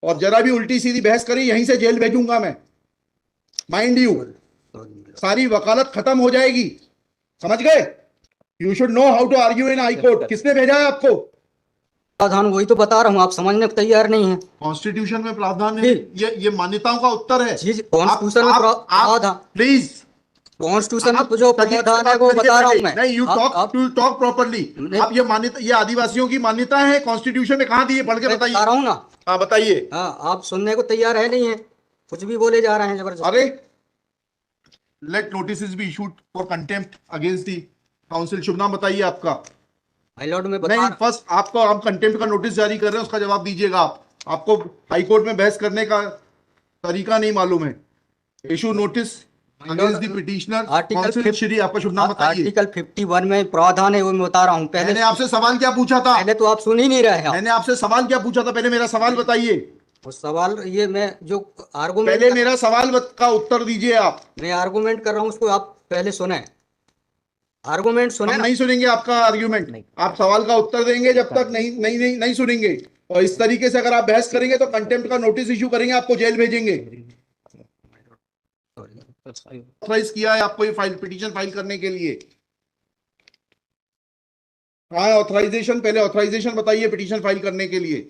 और जरा भी उल्टी सीधी बहस करी यहीं से जेल भेजूंगा मैं, माइंड यू। सारी वकालत खत्म हो जाएगी, समझ गए? You should know how to argue in high court. किसने भेजा है आपको? प्रावधान वही तो बता रहा हूँ, आप समझने को तैयार नहीं है। कॉन्स्टिट्यूशन में प्रावधान है, ये मान्यताओं का उत्तर है। कॉन्स्टिट्यूशन में प्रावधान, प्लीज कॉन्स्टिट्यूशन में जो प्रावधान है वो बता रहा हूँ मैं। नहीं, यू टॉक प्रॉपर्ली। आप ये मान्यता, ये आदिवासियों की मान्यता है, कॉन्स्टिट्यूशन में कहाँ दी है? पढ़ के बताइए। बता रहा हूँ ना। हाँ बताइए। हाँ, आप सुनने को तैयार है नहीं है, कुछ भी बोले जा रहे हैं जबरदस्त। अरे let notice be issued for contempt against the council. शुभ नाम बताइए आपका। माय लॉर्ड में नहीं, फर्स्ट आपको, आप कंटेम्प्ट का नोटिस जारी कर रहे हैं, उसका जवाब दीजिएगा आप। आपको हाई कोर्ट में बहस करने का तरीका नहीं मालूम है। Issue notice against the petitioner council. Shri, आपका शुभ नाम बताइए। आर्टिकल 51 में प्रावधान है, वो मैं बता रहा हूँ। पहले मैंने आपसे सवाल क्या पूछा था? पहले तो आप सुन ही नहीं रहे हैं। मैंने आपसे सवाल क्या पूछा था? पहले मेरा सवाल बताइए। वो सवाल, ये मैं जो आर्गुमेंट, पहले मेरा सवाल का उत्तर दीजिए आप। मैं आर्गुमेंट कर रहा हूँ, उसको आप पहले सुने। आर्गुमेंट सुने। हम नहीं सुनेंगे आपका आर्ग्यूमेंट, आप सवाल का उत्तर देंगे जब तक नहीं सुनेंगे। और इस तरीके से अगर आप बहस करेंगे तो कंटेम्प्ट का नोटिस इशू करेंगे, आपको जेल भेजेंगे। ऑथराइज किया है आपको ये फाइल, पिटीशन फाइल करने के लिए? हाँ, ऑथराइजेशन, पहले ऑथराइजेशन बताइए पिटीशन फाइल करने के लिए।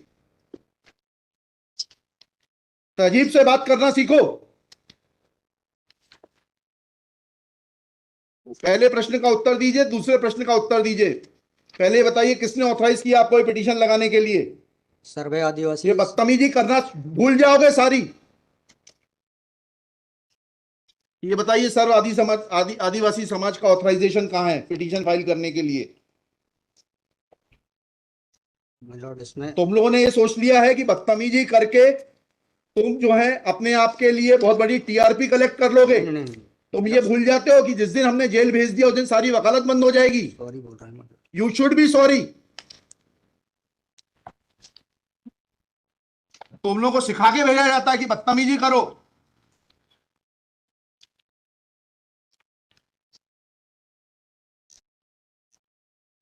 तहजीब से बात करना सीखो। पहले प्रश्न का उत्तर दीजिए, दूसरे प्रश्न का उत्तर दीजिए। पहले बताइए किसने ऑथराइज किया आपको ये पिटीशन लगाने के लिए? सर्वे आदिवासी। ये बदतमीजी करना भूल जाओगे सारी। ये बताइए सर्व आदिवासी समाज का ऑथराइजेशन कहाँ है पिटीशन फाइल करने के लिए? इसमें तुम लोगों ने ये सोच लिया है कि बदतमीजी करके तुम जो है अपने आप के लिए बहुत बड़ी टीआरपी कलेक्ट कर लोगे। तुम ये भूल जाते हो कि जिस दिन हमने जेल भेज दिया उस दिन सारी वकालत बंद हो जाएगी। सॉरी बोल रहा हूं। You should be sorry. तुम लोगों को सिखा के भेजा जाता है कि बदतमीजी करो।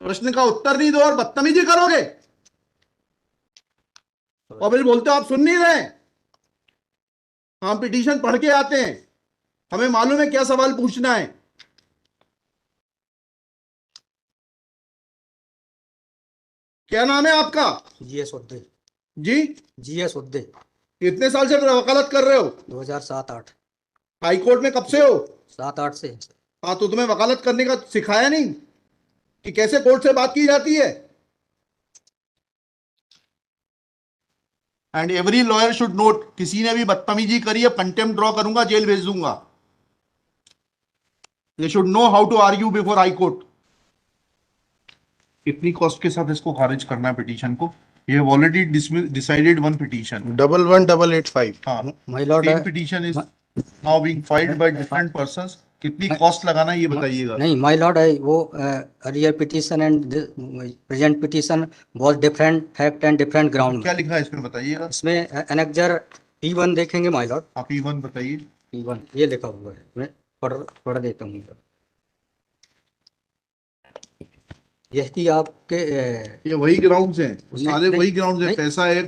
प्रश्न का उत्तर नहीं दो और बदतमीजी करोगे, और फिर बोलते हो आप सुन नहीं रहे। हम पिटीशन पढ़ के आते हैं, हमें मालूम है क्या सवाल पूछना है। क्या नाम है आपका? जीएस उद्दे। जी, जीएस उद्दे। कितने साल से वकालत कर रहे हो? 2007-8। हाई कोर्ट में कब से हो? 7-8 से। हाँ, तो तुम्हें वकालत करने का सिखाया नहीं कि कैसे कोर्ट से बात की जाती है? And every lawyer should note, किसी ने भी बदतमीजी करी है कंटेम्प्ट ड्रॉ करूंगा, जेल भेज दूंगा। They should know how to argue before high court. कितनी कॉस्ट के साथ इसको खारिज करना है पिटीशन को? We have already decided one petition 11885। हाँ, my lord, same petition is now being filed by different persons. कितनी कॉस्ट लगाना है ये बताइएगा। नहीं माय लॉर्ड, वो earlier petition and present petition was different fact and different ground. क्या लिखा है इसमें बताइएगा। इसमें एनेक्जर P1 देखेंगे माय लॉर्ड। आप P1 बताइए। P1 ये लिखा हुआ है, मैं पढ़ देता हूँ। यह कि आपके ये वही ग्राउंड्स हैं, सारे वही ग्राउंड्स हैं। पैसा है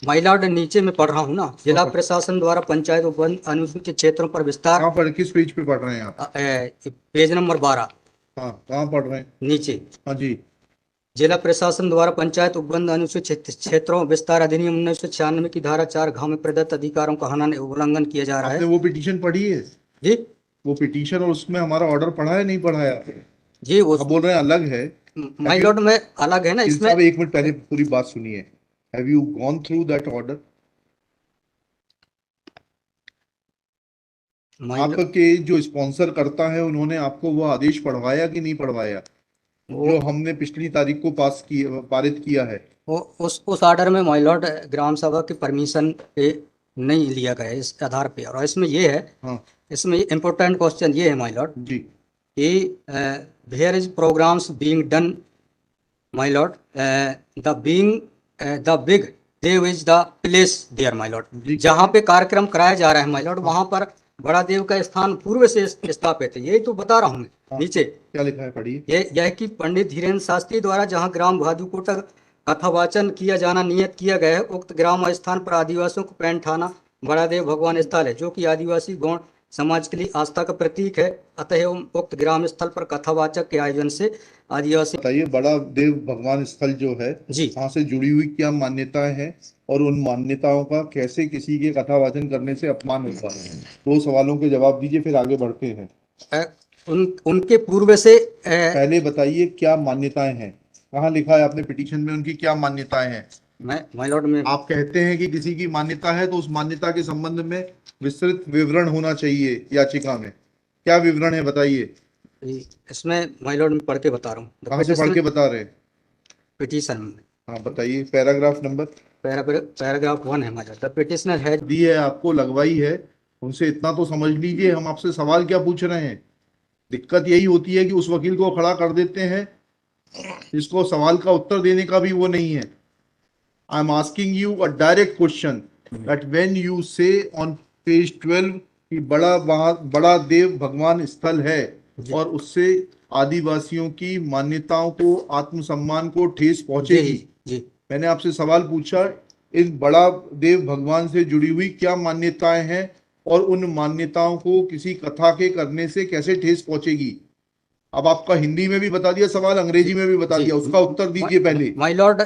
माय लॉर्ड, नीचे में पढ़ रहा हूँ ना। जिला प्रशासन द्वारा पंचायत उपवन अनुसूचित क्षेत्रों पर विस्तार। कहाँ पर, किस पेज पे पढ़ रहे हैं आप? Page number 12। हाँ, कहाँ पढ़ रहे हैं? नीचे। हाँ जी। जिला प्रशासन द्वारा पंचायत उपबंध अनुसूचित क्षेत्रों विस्तार अधिनियम 1996 की धारा 4 में प्रदत्त अधिकारों का उल्लंघन किया जा रहा है। आपने वो पिटीशन पढ़ी है जी? वो पिटीशन और उसमें हमारा ऑर्डर पढ़ा है नहीं पढ़ा है? जी, वो आप बोल रहे हैं अलग है। माय लॉर्ड में अलग है ना इसमें। एक मिनट पहले पूरी बात सुनिए। Have you gone through that order? आपके जो स्पॉन्सर करता है उन्होंने आपको वो आदेश पढ़वाया कि नहीं पढ़वाया, जो हमने पिछली तारीख को पारित किया है? उस ऑर्डर में माय लॉर्ड ग्राम सभा की परमिशन पे नहीं लिया गया इस आधार पे। और इसमें ये है, हाँ, इसमें इम्पोर्टेंट क्वेश्चन ये है माय लॉर्ड जी, कि where is programmes being done my lord, the big Dev is the place there my lord. जहाँ पे कार्यक्रम कराया जा रहा है माय लॉर्ड, वहाँ पर बड़ा देव का स्थान पूर्व से स्थापित है। यही तो बता रहा हूँ मैं। नीचे क्या लिखा है पढ़िए। यह कि पंडित धीरेन्द्र शास्त्री द्वारा जहाँ ग्राम भादुकोटा कथावाचन किया जाना नियत किया गया है। उक्त ग्राम स्थान पर आदिवासियों को पैंट थाना बड़ादेव भगवान स्थल है, जो कि आदिवासी गौण समाज के लिए आस्था का प्रतीक है। अतः उक्त ग्राम स्थल पर कथावाचक के आयोजन से आदिवासी। बताइए, बड़ा देव भगवान स्थल जो है जी, वहां से जुड़ी हुई क्या मान्यताएं हैं और उन मान्यताओं का कैसे किसी के कथावाचन करने से अपमान होता है? दो सवालों के जवाब दीजिए, फिर आगे बढ़ते हैं। उनके पूर्व से पहले बताइए क्या मान्यताएं हैं, कहाँ लिखा है आपने पिटीशन में उनकी क्या मान्यताएं हैं? मैं माय लॉर्ड में आप कहते हैं कि किसी की मान्यता है तो उस मान्यता के संबंध में विस्तृत विवरण होना चाहिए याचिका में। क्या विवरण है बताइए। इसमें माय लॉर्ड में पढ़ के बता रहा हूँ कहाँ से पढ़ के बता रहे हैं? पिटीशन में। हाँ बताइए, पैराग्राफ नंबर। पैराग्राफ 1 है my lord. The petitioner has. दी है आपको, लगवाई है, उनसे इतना तो समझ लीजिए हम आपसे सवाल क्या पूछ रहे हैं। दिक्कत यही होती है कि उस वकील को खड़ा कर देते हैं जिसको सवाल का उत्तर देने का भी वो नहीं है। I am asking you a direct question that when you से ऑन पेज 12 कि बड़ा देव भगवान स्थल है और उससे आदिवासियों की मान्यताओं को, आत्मसम्मान को ठेस पहुंचेगी। जी, मैंने आपसे सवाल पूछा, इस बड़ा देव भगवान से जुड़ी हुई क्या मान्यताएं हैं और उन मान्यताओं को किसी कथा के करने से कैसे ठेस पहुंचेगी। अब आपका हिंदी में भी बता दिया सवाल, अंग्रेजी में भी बता दिया, उसका उत्तर दीजिए पहले। माय लॉर्ड,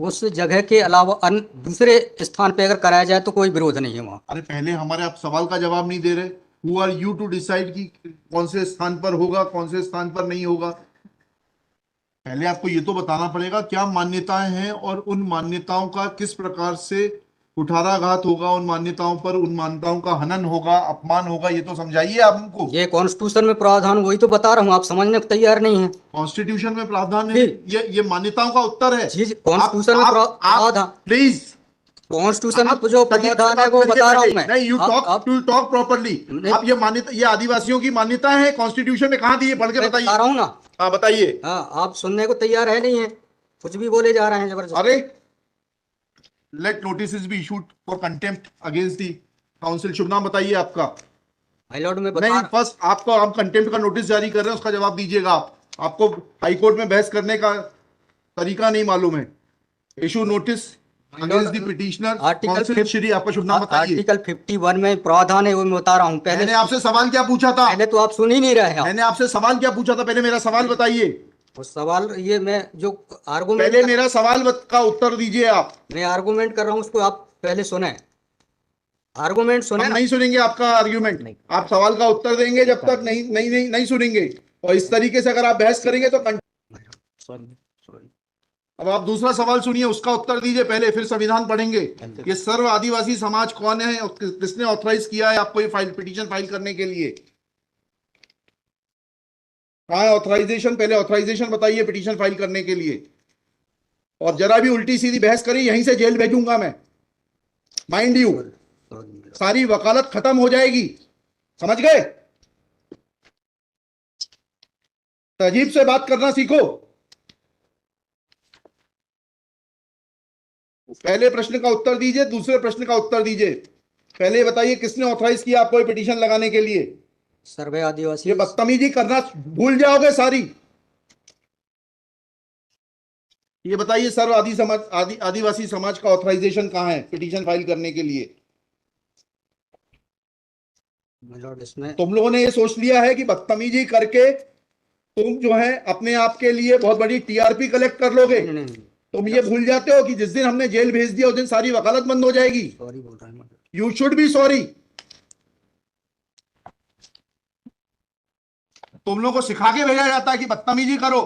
उस जगह के अलावा अन्य दूसरे स्थान पे अगर कराया जाए तो कोई विरोध नहीं है वहाँ। अरे पहले हमारे आप सवाल का जवाब नहीं दे रहे। Who are you to decide कि कौन से स्थान पर होगा, कौन से स्थान पर नहीं होगा। पहले आपको ये तो बताना पड़ेगा क्या मान्यताएं हैं और उन मान्यताओं का किस प्रकार से कुठाराघात होगा, उन मान्यताओं पर, उन मान्यताओं का हनन होगा, अपमान होगा, ये तो समझाइए आप हमको। ये कॉन्स्टिट्यूशन में प्रावधान, वही तो बता रहा हूँ, आप समझने को तैयार नहीं है। कॉन्स्टिट्यूशन में प्रावधान है, ये मान्यताओं का उत्तर है। जी, कॉन्स्टिट्यूशन में प्रावधान, प्लीज, कॉन्स्टिट्यूशन आप में जो तमीज से प्रावधान है बात वो करिए बता रहा पहले। हूँ मैं। नहीं, यू टॉक प्रॉपरली। आप ये मान्यता, ये आदिवासियों की मान्यता है, कॉन्स्टिट्यूशन में कहाँ दी है, पढ़ के बताइए। बता रहा हूँ ना। हाँ बताइए। हाँ, आप सुनने को तैयार है नहीं है, कुछ भी बोले जा रहे हैं जबरदस्त। अरे, let notice be issued for contempt against the council. शुभ नाम बताइए आपका। माय लॉर्ड में नहीं, फर्स्ट आपको, आप कंटेम्प्ट का नोटिस जारी कर रहे हैं, उसका जवाब दीजिएगा आप। आपको हाईकोर्ट में बहस करने का तरीका नहीं मालूम है। Issue notice against the petitioner council Shri. आपका शुभ नाम बताइए। आर्टिकल 51 में प्रावधान है, वो मैं बता रहा हूँ। मैंने आपसे सवाल क्या पूछा था? पहले तो आप सुन ही नहीं रहे हैं। मैंने आपसे सवाल क्या पूछा था? पहले मेरा सवाल बताइए। वो सवाल, ये मैं जो आर्गूमेंट, पहले मेरा सवाल का उत्तर दीजिए आप। मैं आर्गूमेंट कर रहा हूँ, उसको आप पहले सुने, आर्गूमेंट सुने हम ना। नहीं सुनेंगे आपका आर्ग्यूमेंट। आप सवाल का उत्तर देंगे जब तक नहीं नहीं नहीं, नहीं सुनेंगे। और इस तरीके से अगर आप बहस करेंगे तो सॉरी। अब आप दूसरा सवाल सुनिए, उसका उत्तर दीजिए पहले, फिर संविधान पढ़ेंगे। ये सर्व आदिवासी समाज कौन है और किसने ऑथराइज किया है आपको ये पिटीशन फाइल करने के लिए? कहाँ है ऑथराइजेशन? पहले ऑथराइजेशन बताइए पिटीशन फाइल करने के लिए। और जरा भी उल्टी सीधी बहस करी, यहीं से जेल भेजूंगा मैं, माइंड यू। सारी वकालत खत्म हो जाएगी, समझ गए? तहजीब से बात करना सीखो। पहले प्रश्न का उत्तर दीजिए, दूसरे प्रश्न का उत्तर दीजिए। पहले बताइए किसने ऑथराइज किया आपको ये पिटीशन लगाने के लिए? सर्वे आदिवासी। ये बदतमीजी करना भूल जाओगे सारी। ये बताइए सर्व आदिवासी समाज का ऑथराइजेशन कहाँ है पिटीशन फाइल करने के लिए? इसमें तुम लोगों ने ये सोच लिया है कि बदतमीजी करके तुम जो है अपने आप के लिए बहुत बड़ी टीआरपी कलेक्ट कर लोगे। नहीं। तुम ये भूल जाते हो कि जिस दिन हमने जेल भेज दिया उस दिन सारी वकालत बंद हो जाएगी। सॉरी बोल रहा हूँ। You should be sorry. तुम लोगों को सिखा के भेजा जाता है कि बदतमीजी करो।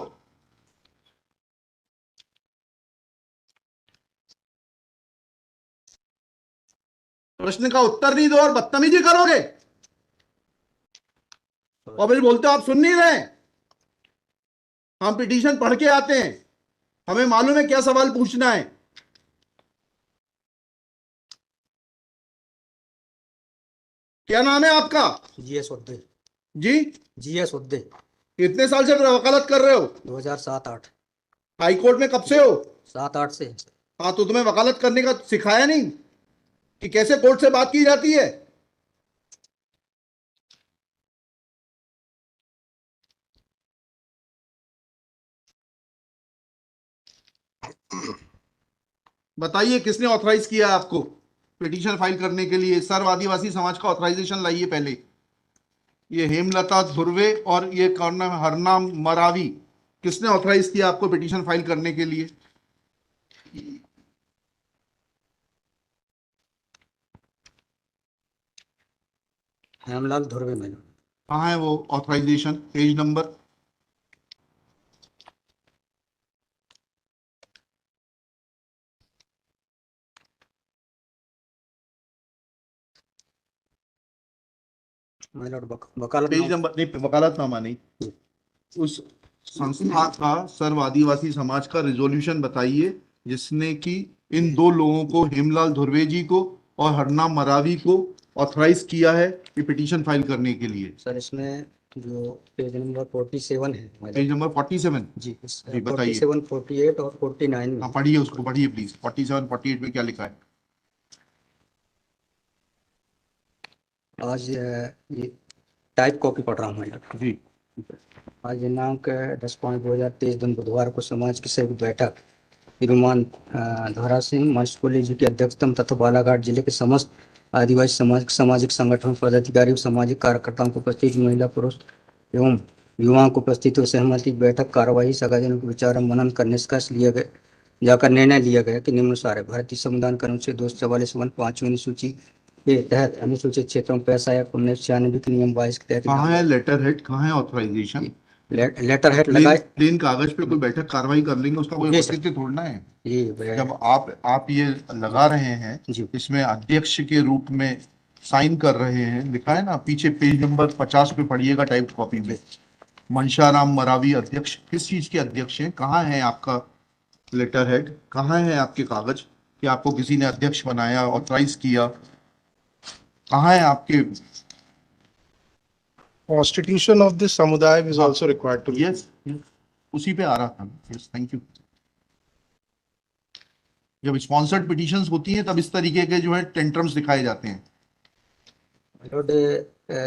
प्रश्न का उत्तर नहीं दो और बदतमीजी करोगे और फिर बोलते हो आप सुन नहीं रहे। हम पिटीशन पढ़ के आते हैं, हमें मालूम है क्या सवाल पूछना है। क्या नाम है आपका? जीएस उद्दे। जी, जीएस उद्दे। कितने साल से वकालत कर रहे हो? 2007-8। हाई कोर्ट में कब से हो? 7-8 से। हाँ, तो तुम्हें वकालत करने का सिखाया नहीं कि कैसे कोर्ट से बात की जाती है? बताइए किसने ऑथराइज किया है आपको पिटीशन फाइल करने के लिए? सर्व आदिवासी समाज का ऑथराइजेशन लाइए पहले। ये हेमलता धुर्वे और ये कौन है, हरनाम मरावी, किसने ऑथराइज किया आपको पिटीशन फाइल करने के लिए? हेमलाल धुर्वे मैडम। कहाँ है वो authorisation? Page number? My lord वकालत पेज नंबर नहीं, वकालतनामा नहीं, उस संस्था का सर्व आदिवासी समाज का रिजोल्यूशन बताइए जिसने कि इन दो लोगों को, हेमलाल धुर्वे जी को और हरनाम मरावी को, ऑथराइज किया है कि पिटीशन फाइल करने के लिए। सर इसमें जो पेज नंबर 47 है my पेज lord। नंबर 47? जी जी बताइए। 47, 48 और 49 में। हाँ पढ़िए, उसको पढ़िए प्लीज। 47 48 में क्या लिखा है? आज ये टाइप कॉपी पढ़ रहा हूँ मैं। जी आज दिनांक 10/5/2023 दिन बुधवार को समाज की संयुक्त बैठक श्रीमान धोरा सिंह मर्सकोली जी की अध्यक्षता में तथा बालाघाट जिले के समस्त आदिवासी सामाजिक संगठन पदाधिकारी और सामाजिक कार्यकर्ताओं को उपस्थित महिला पुरुष एवं युवाओं को उपस्थित हो सहमति बैठक कार्यवाही सगाजनों के विचार मनन कर निष्कर्ष लिया गया जाकर निर्णय लिया गया कि निम्नानुसार है। भारतीय संविधान के अनुच्छेद 244 अनुसूची के तहत अनुसूचित क्षेत्रों में पैसा या 1996 के नियम 22 के तहत कहाँ है लेटर हेड, कहाँ है ऑथराइजेशन? लेटर हेड लगाए। प्लेन कागज पे कोई बैठक कार्रवाई कर लेंगे, उसका कोई जी सर। औचित्य थोड़ना है। ये जब आप ये लगा रहे हैं, जी। इसमें अध्यक्ष के रूप में साइन कर रहे हैं, लिखा है ना पीछे, पेज नंबर 50 पे पढ़िएगा टाइप कॉपी में। मनशाराम मरावी अध्यक्ष, किस चीज के अध्यक्ष हैं? कहाँ है आपका लेटर हेड? कहाँ है आपके कागज कि आपको किसी ने अध्यक्ष बनाया, ऑथराइज किया? कहाँ है आपके? Constitution of this samudaya is हाँ। also required to be. Yes, उसी पे आ रहा था। Yes, thank you. जब स्पॉन्सर्ड पिटीशंस होती हैं तब इस तरीके के जो है टेंट्रम्स दिखाए जाते हैं। लॉर्ड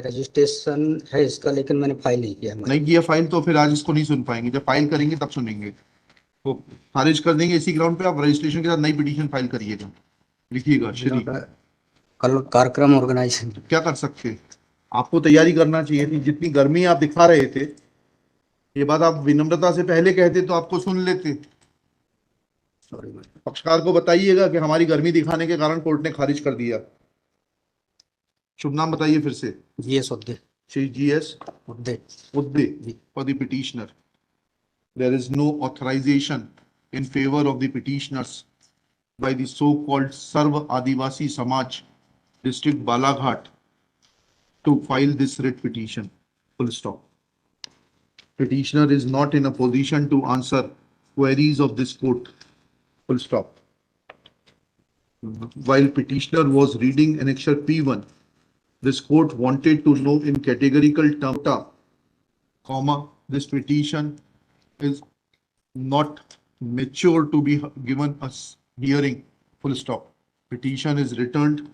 रजिस्ट्रेशन है इसका, लेकिन मैंने फाइल नहीं किया। नहीं किया फाइल तो फिर आज इसको नहीं सुन पाएंगे। जब फाइल करेंगे तब सुनेंगे। तो खारिज कर देंगे इसी ग्राउंड पे। आप रजिस्ट्रेशन के साथ नई पिटीशन फाइल करिएगा, लिखिएगा श्री। कल कार्यक्रम ऑर्गेनाइजेशन क्या कर सकते हैं? आपको तैयारी करना चाहिए थी। जितनी गर्मी आप दिखा रहे थे, ये बात आप विनम्रता से पहले कहते तो आपको सुन लेते। सॉरी पक्षकार को बताइएगा कि हमारी गर्मी दिखाने के कारण कोर्ट ने खारिज कर दिया। शुभ नाम बताइए फिर से। GS Udde. Shri GS Udde. Udde for the petitioner. There is no authorization in favor of the petitioners by the so-called Sarv Adivasi Samaj District Balaghat to file this writ petition. Full stop. Petitioner is not in a position to answer queries of this court. Full stop. While petitioner was reading annexure P1, this court wanted to know in categorical terms, comma, this petition is not mature to be given a hearing, full stop. Petition is returned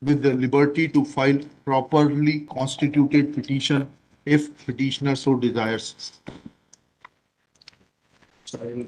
with the liberty to file properly constituted petition if petitioner so desires. Sorry,